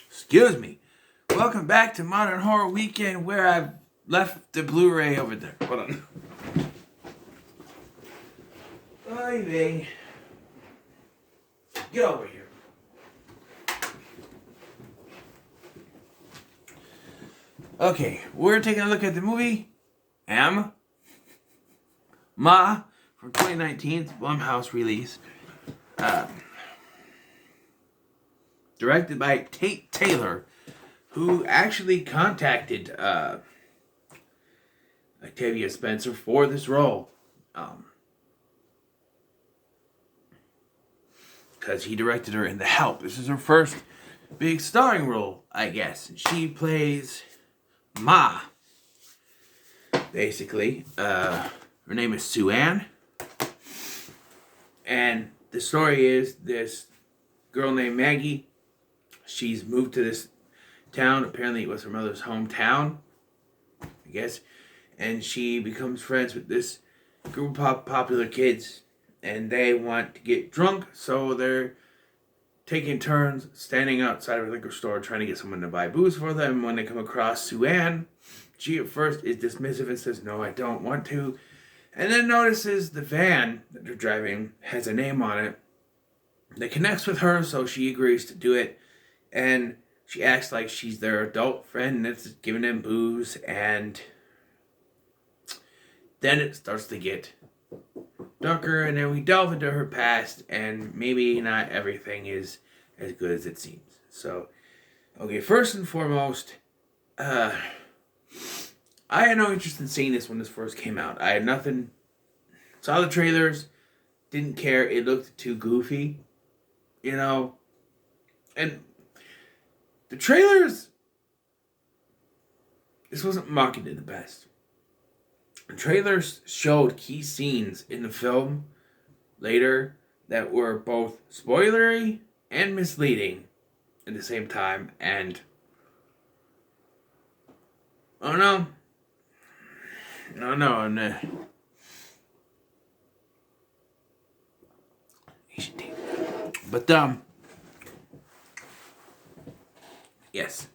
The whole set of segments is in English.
Excuse me. Welcome back to Modern Horror Weekend, where I've left the Blu-ray over there. Hold on. Oy vey. Get over here. Okay, we're taking a look at the movie Ma from 2019's Blumhouse release. Directed by Tate Taylor, who actually contacted Octavia Spencer for this role. Because he directed her in The Help. This is her first big starring role, I guess. And she plays Ma, basically. Her name is Sue Ann. And the story is this girl named Maggie. She's moved to this town. Apparently it was her mother's hometown, I guess. And she becomes friends with this group of popular kids. And they want to get drunk, so they're taking turns standing outside of a liquor store trying to get someone to buy booze for them. When they come across Sue Ann, she at first is dismissive and says, "No, I don't want to." And then notices the van that they're driving has a name on it. They connects with her, so she agrees to do it. And she acts like she's their adult friend that's giving them booze. And then it starts to get darker, and then we delve into her past, and maybe not everything is as good as it seems. So, okay, first and foremost, I had no interest in seeing this when this first came out. I had nothing. Saw the trailers, didn't care. It looked too goofy, and the trailers, this wasn't marketed the best. The trailers showed key scenes in the film later that were both spoilery and misleading at the same time. And no. But yes.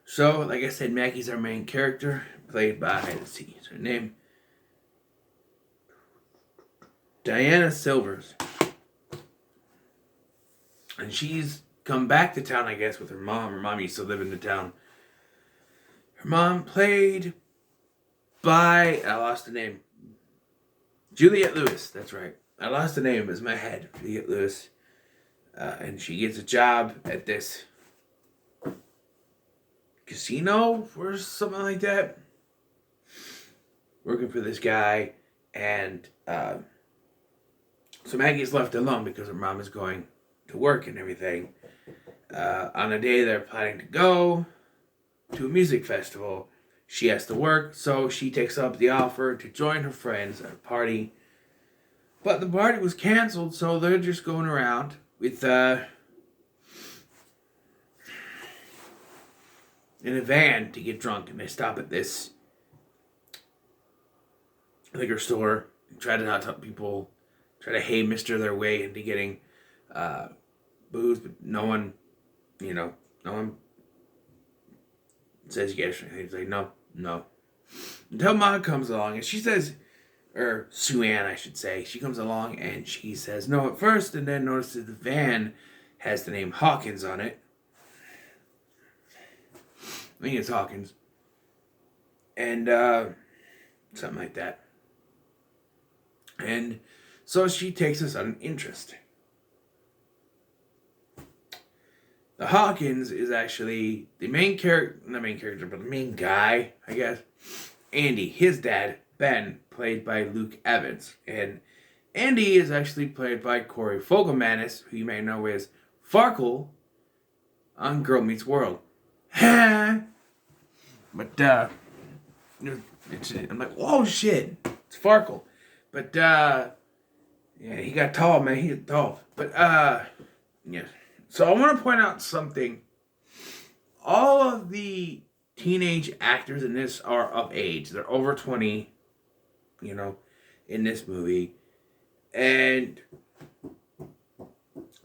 So, like I said, Maggie's our main character, played by, let's see, her name, Diana Silvers. And she's come back to town, I guess, with her mom. Her mom used to live in the town. Her mom played by, I lost the name, Juliette Lewis, that's right. I lost the name, it was in my head, Juliette Lewis. And she gets a job at this casino or something like that, working for this guy. And so Maggie's left alone because her mom is going to work and everything. On a day they're planning to go to a music festival, she has to work, so she takes up the offer to join her friends at a party. But the party was canceled, so they're just going around with in a van to get drunk, and they stop at this liquor store and try to not tell people, try to hey mister their way into getting booze, but no one says yes. He's like, no. Until Ma comes along, and she says, or Sue Ann, I should say, she comes along and she says no at first, and then notices the van has the name Hawkins on it. I think it's Hawkins. And something like that. And so she takes a sudden interest. The Hawkins is actually the main character, not main character, but the main guy, I guess. Andy, his dad, Ben, played by Luke Evans. And Andy is actually played by Corey Fogelmanis, who you may know as Farkle on Girl Meets World. But, I'm like, oh shit, it's Farkle. But, yeah, he got tall, man, he's tall. But, yeah. So I want to point out something. All of the teenage actors in this are of age. They're over 20, in this movie. And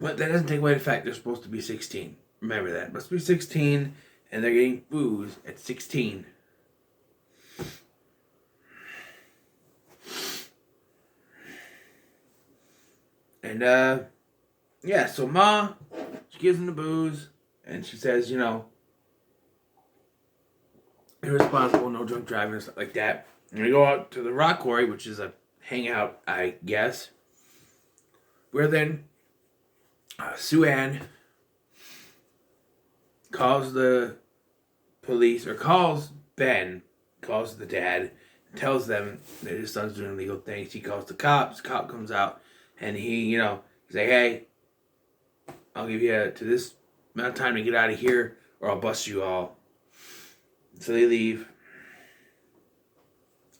But that doesn't take away the fact they're supposed to be 16. Remember that. Must be 16, and they're getting booze at 16. And, yeah, so Ma, she gives them the booze, and she says, you know, irresponsible, no drunk driving, and stuff like that. And we go out to the rock quarry, which is a hangout, I guess. Where then Sue Ann calls the police, or calls Ben, calls the dad, tells them that his son's doing illegal things. He calls the cops. The cop comes out, and he's like, hey, I'll give you to this amount of time to get out of here, or I'll bust you all. So they leave.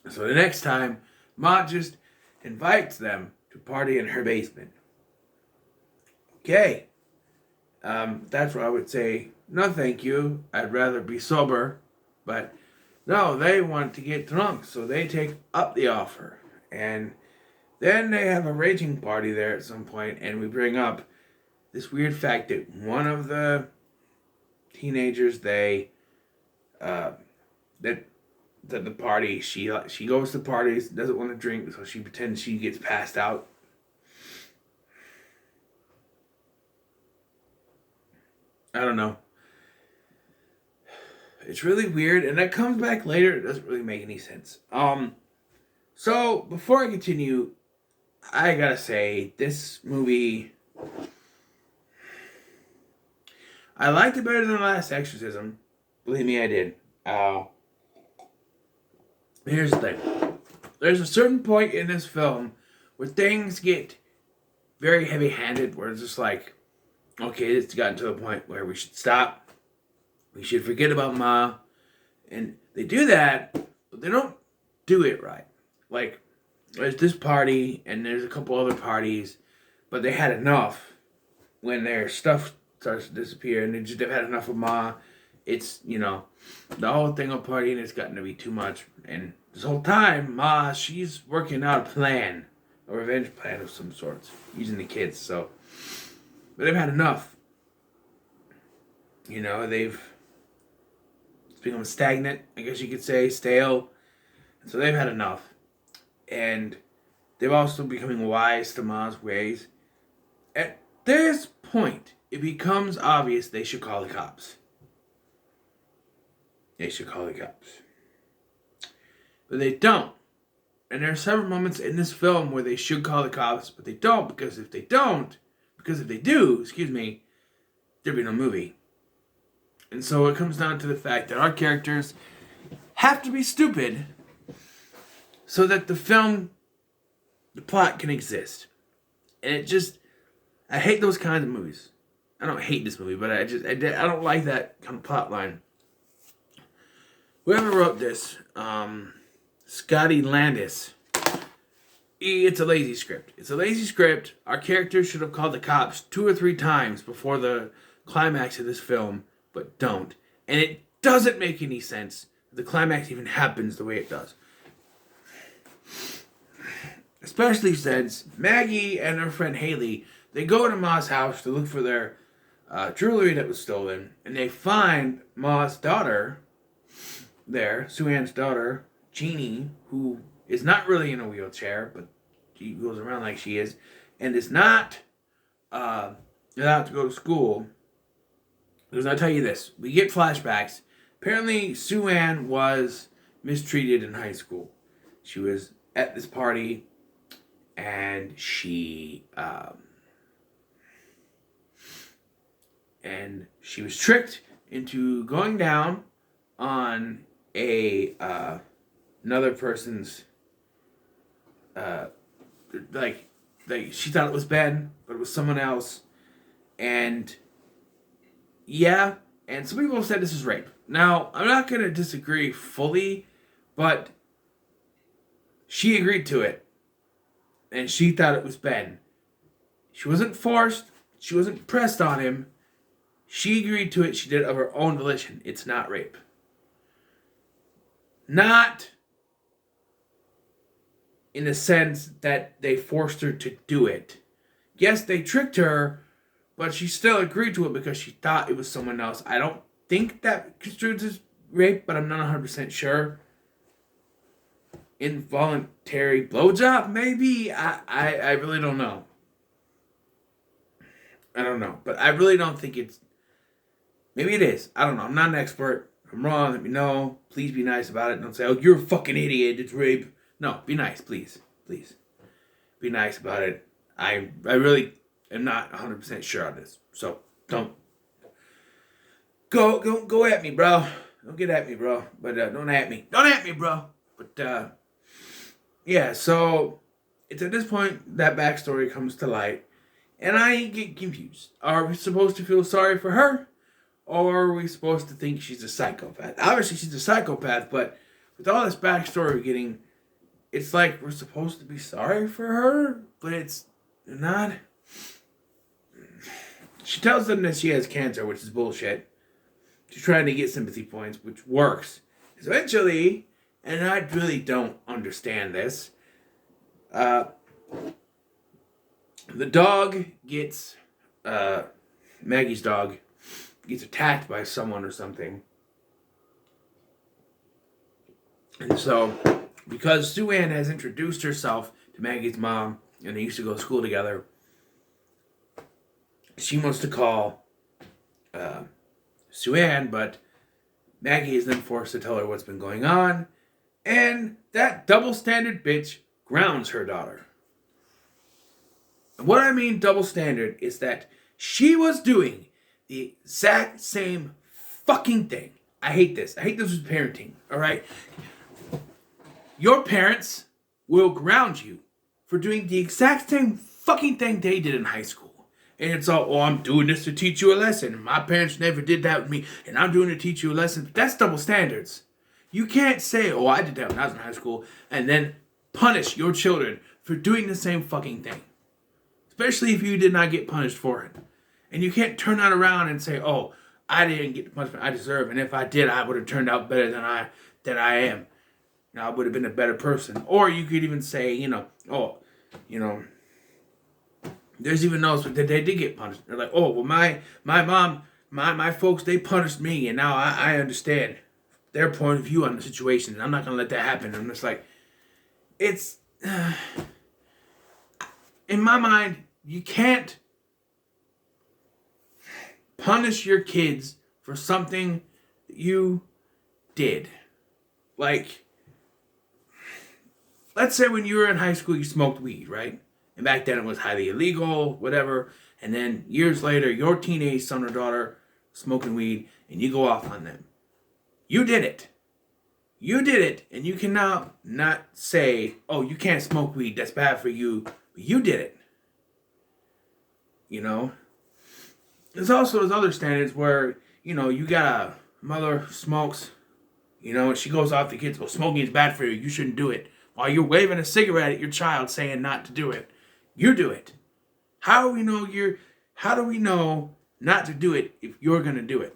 So the next time, Ma just invites them to party in her basement. Okay. That's where I would say, no thank you. I'd rather be sober. But no, they want to get drunk, so they take up the offer. And then they have a raging party there at some point, and we bring up this weird fact that one of the teenagers, that the party, she goes to parties, doesn't want to drink, so she pretends she gets passed out. I don't know. It's really weird, and that comes back later. It doesn't really make any sense. So before I continue, I gotta say this movie, I liked it better than the last Exorcism. Believe me, I did. Here's the thing. There's a certain point in this film where things get very heavy-handed, where it's just like, okay, it's gotten to the point where we should stop. We should forget about Ma. And they do that, but they don't do it right. Like, there's this party, and there's a couple other parties, but they had enough when their stuff starts to disappear, and they've had enough of Ma. It's, the whole thing of partying has gotten to be too much. And this whole time, Ma, she's working out a plan, a revenge plan of some sorts, using the kids, so. But they've had enough. It's become stagnant, I guess you could say, stale. So they've had enough. And they're also becoming wise to Ma's ways. At this point, it becomes obvious they should call the cops. They should call the cops. But they don't. And there are several moments in this film where they should call the cops, but they don't, because if they do, there'd be no movie. And so it comes down to the fact that our characters have to be stupid so that the plot can exist. And I hate those kinds of movies. I don't hate this movie, but I don't like that kind of plot line. Whoever wrote this, Scotty Landis, it's a lazy script. Our characters should have called the cops 2 or 3 times before the climax of this film, but don't. And it doesn't make any sense that the climax even happens the way it does. Especially since Maggie and her friend Haley, they go to Ma's house to look for their jewelry that was stolen, and they find Ma's daughter there, Sue Ann's daughter, Jeannie, who is not really in a wheelchair, but she goes around like she is, and is not allowed to go to school. Because I'll tell you this, we get flashbacks. Apparently, Sue Ann was mistreated in high school. She was at this party, and she was tricked into going down on another person's like she thought it was Ben, but it was someone else, and some people said this is rape. Now, I'm not gonna disagree fully, but she agreed to it, and she thought it was Ben. She wasn't forced. She wasn't pressed on him. She agreed to it. She did it of her own volition. It's not rape. Not in the sense that they forced her to do it. Yes, they tricked her But she still agreed to it because she thought it was someone else. I don't think that construed as rape, but I'm not 100% sure. Involuntary blowjob, maybe? I really don't know. I don't know. But I really don't think it's... Maybe it is. I don't know. I'm not an expert. If I'm wrong, let me know. Please be nice about it. Don't say, oh, you're a fucking idiot. It's rape. No, be nice, please. Please. Be nice about it. I really am not 100% sure on this. So, don't. Go at me, bro. Don't get at me, bro. But don't at me. Don't at me, bro. But, yeah, so it's at this point that backstory comes to light. And I get confused. Are we supposed to feel sorry for her? Or are we supposed to think she's a psychopath? Obviously, she's a psychopath, but with all this backstory we're getting, it's like we're supposed to be sorry for her, but it's not. She tells them that she has cancer, which is bullshit. She's trying to get sympathy points, which works. Eventually, and I really don't understand this, the dog gets, Maggie's dog gets attacked by someone or something. And so, because Sue Ann has introduced herself to Maggie's mom, and they used to go to school together, she wants to call Sue Ann, but Maggie is then forced to tell her what's been going on, and that double standard bitch grounds her daughter. And what I mean double standard is that she was doing the exact same fucking thing. I hate this. I hate this with parenting, alright? Your parents will ground you for doing the exact same fucking thing they did in high school. And it's all, oh, I'm doing this to teach you a lesson. My parents never did that with me, and I'm doing it to teach you a lesson. That's double standards. You can't say, oh, I did that when I was in high school, and then punish your children for doing the same fucking thing. Especially if you did not get punished for it. And you can't turn that around and say, oh, I didn't get the punishment I deserve, and if I did, I would have turned out better than I am. I would have been a better person. Or you could even say, there's even those that they did get punished. They're like, oh, well, my mom, my folks, they punished me, and now I understand their point of view on the situation, and I'm not going to let that happen. And I'm just like, it's, in my mind, you can't punish your kids for something you did. Like, let's say when you were in high school, you smoked weed, right? And back then it was highly illegal, whatever. And then years later, your teenage son or daughter smoking weed, and you go off on them. You did it. You did it, and you can now not say, oh, you can't smoke weed, that's bad for you. But you did it. You know? There's also those other standards where, you got a mother who smokes, and she goes off the kids, well, smoking is bad for you, you shouldn't do it. While you're waving a cigarette at your child saying not to do it. You do it. How do we know not to do it if you're going to do it?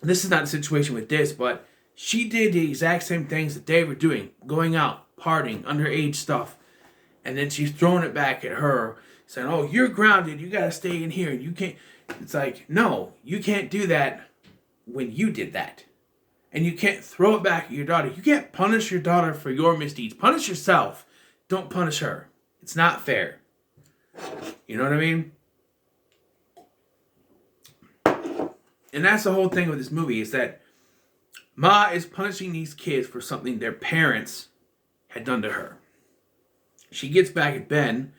This is not the situation with this, but she did the exact same things that they were doing. Going out, partying, underage stuff. And then she's throwing it back at her, saying, oh, you're grounded, you got to stay in here. You can't. It's like, no, you can't do that when you did that. And you can't throw it back at your daughter. You can't punish your daughter for your misdeeds. Punish yourself. Don't punish her. It's not fair. You know what I mean? And that's the whole thing with this movie, is that Ma is punishing these kids for something their parents had done to her. She gets back at Ben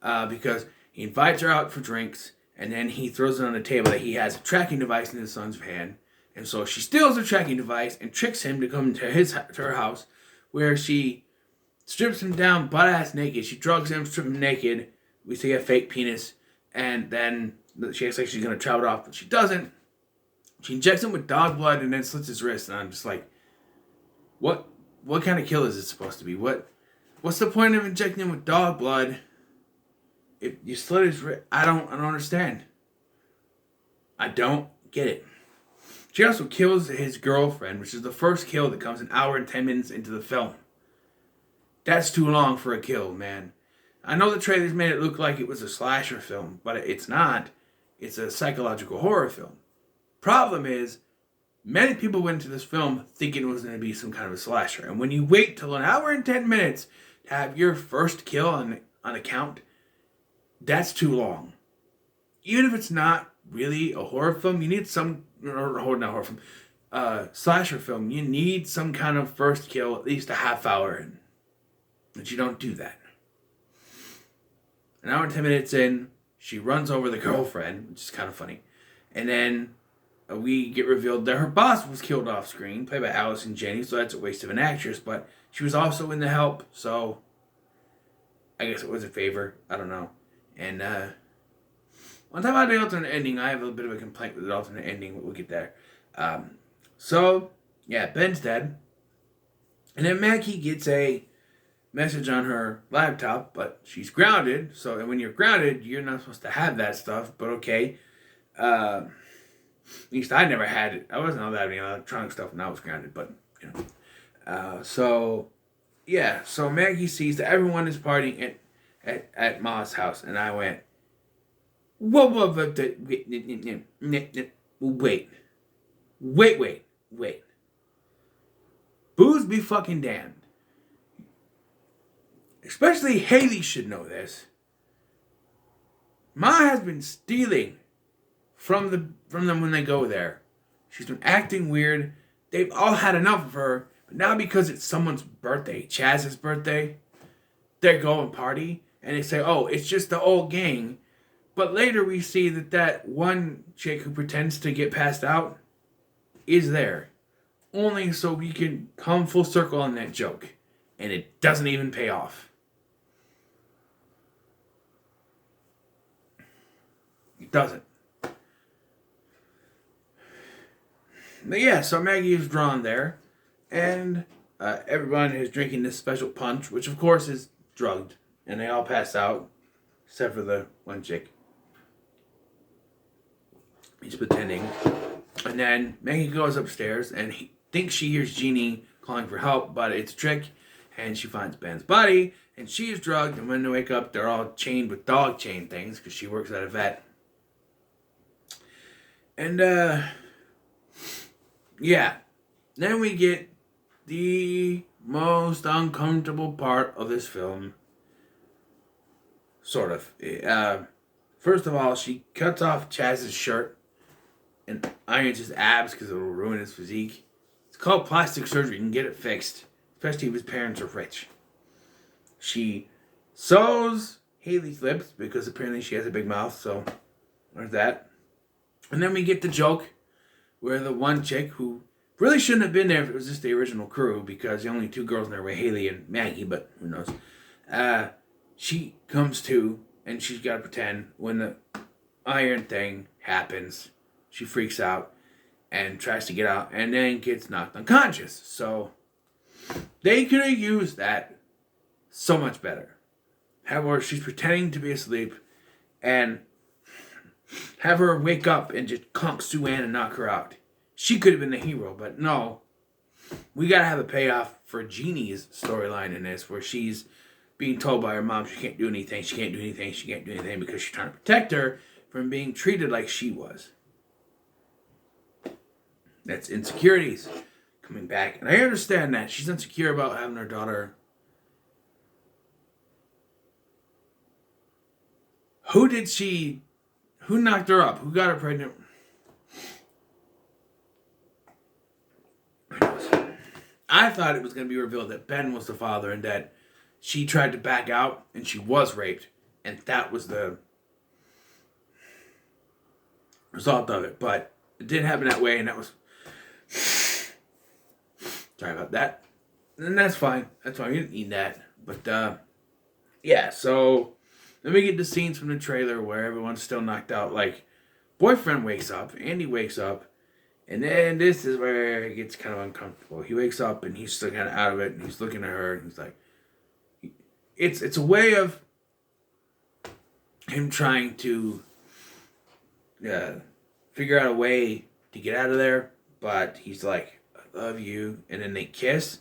because he invites her out for drinks, and then he throws it on the table that he has a tracking device in his son's hand. And so she steals the tracking device and tricks him to come to her house, where she strips him down butt-ass naked. She drugs him, strips him naked. We see a fake penis. And then she acts like she's going to chop it off, but she doesn't. She injects him with dog blood and then slits his wrist. And I'm just like, what kind of kill is this supposed to be? What's the point of injecting him with dog blood if you slit his wrist? I don't understand. I don't get it. She also kills his girlfriend, which is the first kill that comes an hour and 10 minutes into the film. That's too long for a kill, man. I know the trailers made it look like it was a slasher film, but it's not. It's a psychological horror film. Problem is, many people went into this film thinking it was going to be some kind of a slasher. And when you wait till an hour and 10 minutes to have your first kill on account, that's too long. Even if it's not really a horror film, you need some, or not horror film, slasher film, you need some kind of first kill at least a half hour in. But you don't do that. An hour and 10 minutes in, she runs over the girlfriend, which is kind of funny. And then we get revealed that her boss was killed off screen, played by Allison Janney, so that's a waste of an actress, but she was also in The Help, so I guess it was a favor. I don't know. And on top of the alternate ending, I have a bit of a complaint with the alternate ending, but we'll get there. So, yeah, Ben's dead. And then Maggie gets a message on her laptop, but she's grounded. So, and when you're grounded, you're not supposed to have that stuff, but okay. At least I never had it. I wasn't allowed any electronic stuff when I was grounded, but, you know. So Maggie sees that everyone is partying at Ma's house, and I went, whoa, wait. Booze be fucking damned. Especially Haley should know this. Ma has been stealing from them when they go there. She's been acting weird. They've all had enough of her, but now because it's someone's birthday, Chaz's birthday, they go and party, and they say, oh, it's just the old gang. But later we see that one chick who pretends to get passed out is there. Only so we can come full circle on that joke. And it doesn't even pay off. It doesn't. But yeah, so Maggie is drawn there. And everyone is drinking this special punch, which of course is drugged. And they all pass out. Except for the one chick. He's pretending. And then Maggie goes upstairs and he thinks she hears Jeannie calling for help, but it's a trick. And she finds Ben's body, and she is drugged, and when they wake up, they're all chained with dog chain things, because she works at a vet. And, yeah. Then we get the most uncomfortable part of this film. Sort of. First of all, she cuts off Chaz's shirt and irons his abs because it will ruin his physique. It's called plastic surgery. You can get it fixed. Especially if his parents are rich. She sews Haley's lips because apparently she has a big mouth, so there's that. And then we get the joke where the one chick who really shouldn't have been there if it was just the original crew, because the only two girls in there were Haley and Maggie, but who knows. She comes to, and she's got to pretend when the iron thing happens, she freaks out and tries to get out and then gets knocked unconscious. So they could have used that so much better. Have her, she's pretending to be asleep, and have her wake up and just conk Sue Ann and knock her out. She could have been the hero, but no. We gotta have a payoff for Jeannie's storyline in this, where she's being told by her mom she can't do anything, because she's trying to protect her from being treated like she was. That's insecurities coming back. And I understand that. She's insecure about having her daughter. Who knocked her up? Who got her pregnant? I thought it was going to be revealed that Ben was the father and that she tried to back out and she was raped. And that was the result of it. But it didn't happen that way, and that was... Sorry about that. And that's fine. That's fine. You didn't need that. But, yeah, so... Then we get the scenes from the trailer where everyone's still knocked out. Like, boyfriend wakes up, Andy wakes up, and then this is where it gets kind of uncomfortable. He wakes up and he's still kind of out of it, and he's looking at her, and he's like, it's a way of him trying to figure out a way to get out of there, but he's like, I love you, and then they kiss,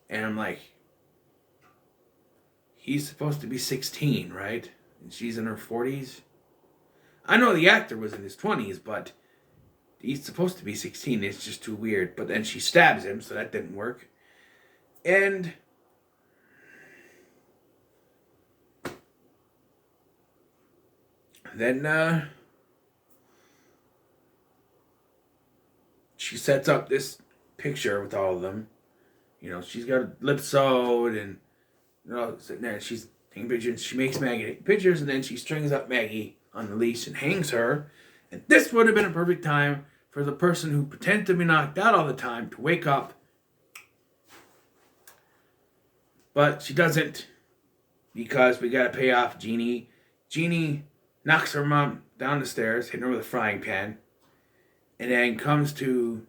and I'm like, he's supposed to be 16, right? And she's in her 40s. I know the actor was in his 20s, but he's supposed to be 16. It's just too weird. But then she stabs him, so that didn't work. And then she sets up this picture with all of them. You know, she's got her lips sewed and sitting there. She's taking pictures. She makes Maggie take pictures, and then she strings up Maggie on the leash and hangs her. And this would have been a perfect time for the person who pretends to be knocked out all the time to wake up. But she doesn't, because we gotta pay off Jeannie. Jeannie knocks her mom down the stairs, hitting her with a frying pan, and then comes to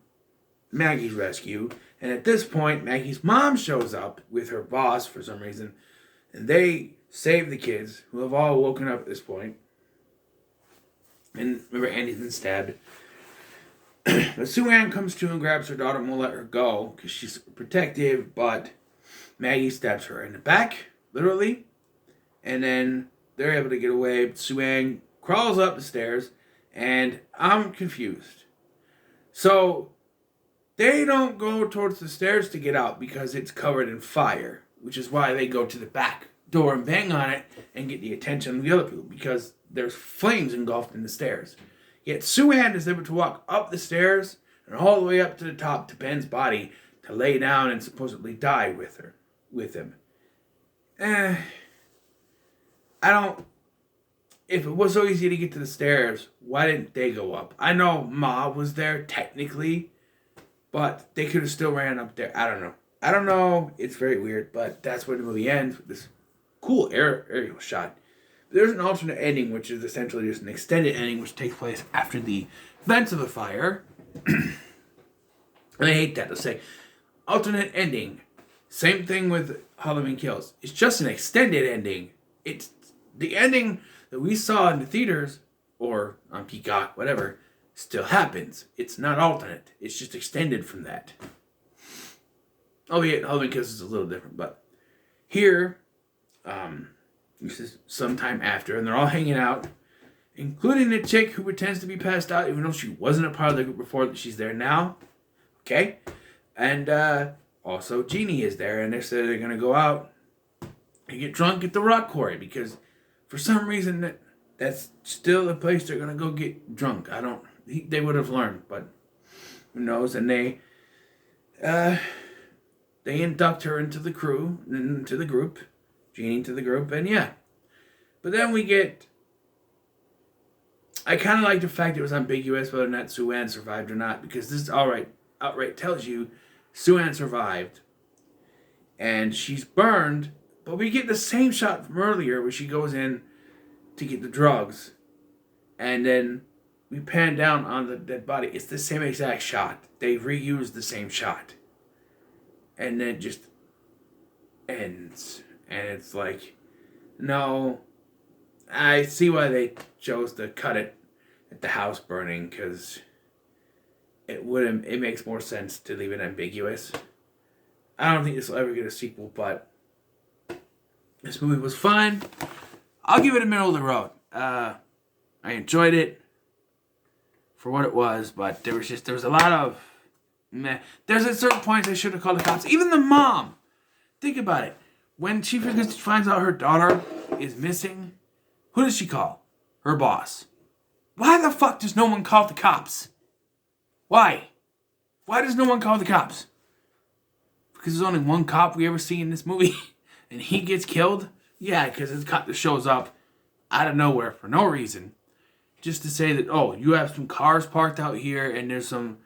Maggie's rescue. And at this point, Maggie's mom shows up with her boss for some reason, and they save the kids, who have all woken up at this point. And remember, Andy's been stabbed. But Sue Ann comes to and grabs her daughter and won't let her go because she's protective, but Maggie stabs her in the back, literally. And then they're able to get away. But Sue Ann crawls up the stairs, and I'm confused. So they don't go towards the stairs to get out because it's covered in fire, which is why they go to the back door and bang on it and get the attention of the other people, because there's flames engulfed in the stairs. Yet Sue Ann is able to walk up the stairs and all the way up to the top to Ben's body to lay down and supposedly die with him. I don't... If it was so easy to get to the stairs, why didn't they go up? I know Ma was there technically, but they could have still ran up there. I don't know. It's very weird, but that's where the movie ends, with this cool aerial shot. There's an alternate ending, which is essentially just an extended ending, which takes place after the events of the fire. And I hate that to say. Alternate ending. Same thing with Halloween Kills. It's just an extended ending. It's the ending that we saw in the theaters, or on Peacock, whatever, still happens. It's not alternate. It's just extended from that. Albeit Halloween Kills is a little different, but here, this is sometime after, and they're all hanging out, including the chick who pretends to be passed out, even though she wasn't a part of the group before, that she's there now. Okay? And also Jeannie is there, and they said they're going to go out and get drunk at the rock quarry, because for some reason that's still the place they're going to go get drunk. They would have learned, but who knows? And they induct her into the crew, into the group, Jeannie into the group, and yeah. But then we get... I kind of like the fact it was ambiguous whether or not Sue Ann survived or not, because this outright tells you Sue Ann survived, and she's burned, but we get the same shot from earlier where she goes in to get the drugs, and then we pan down on the dead body. It's the same exact shot. They reused the same shot. And then it just ends. And it's like, no, I see why they chose to cut it at the house burning, because it makes more sense to leave it ambiguous. I don't think this will ever get a sequel, but this movie was fun. I'll give it a middle of the road. I enjoyed it for what it was, but there was a lot of meh. There's at certain points I should have called the cops. Even the mom. Think about it. When she finds out her daughter is missing, who does she call? Her boss. Why the fuck does no one call the cops? Why? Why does no one call the cops? Because there's only one cop we ever see in this movie, and he gets killed? Yeah, because it's a cop that shows up out of nowhere for no reason, just to say that, oh, you have some cars parked out here, and there's some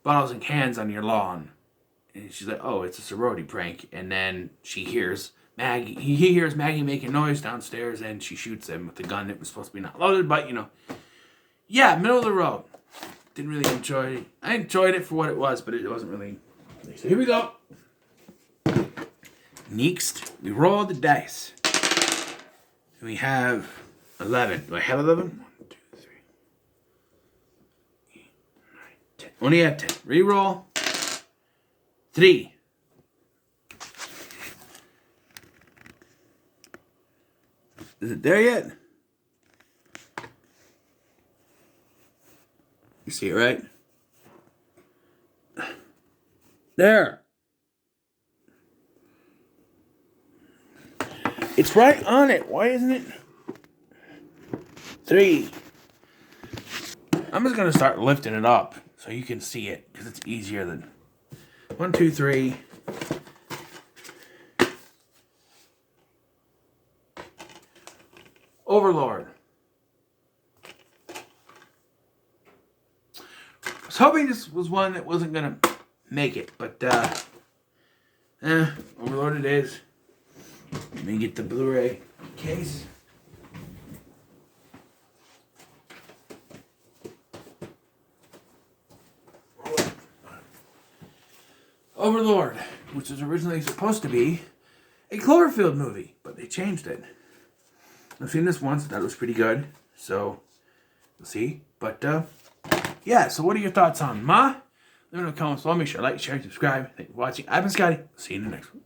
bottles and cans on your lawn. And she's like, oh, it's a sorority prank. And then he hears Maggie making noise downstairs, and she shoots him with a gun that was supposed to be not loaded, but, yeah, middle of the road. Didn't really enjoy it. I enjoyed it for what it was, but it wasn't really... So here we go. Next, we roll the dice. We have 11. Do I have 11? 1, 2, 3, 8, 9, 10. Only have 10. Reroll. 3. Is it there yet? You see it, right? There. It's right on it. Why isn't it? 3. I'm just going to start lifting it up so you can see it because it's easier than 1, 2, 3. Overlord. I was hoping this was one that wasn't going to make it, but Overlord it is. Let me get the Blu-ray case. Overlord, which was originally supposed to be a Cloverfield movie, but they changed it. I've seen this once, I thought it was pretty good, so we'll see. But yeah, so what are your thoughts on Ma? Let me know in the comments below. Make sure to like, share, and subscribe. Thank you for watching. I've been Scotty. See you in the next one.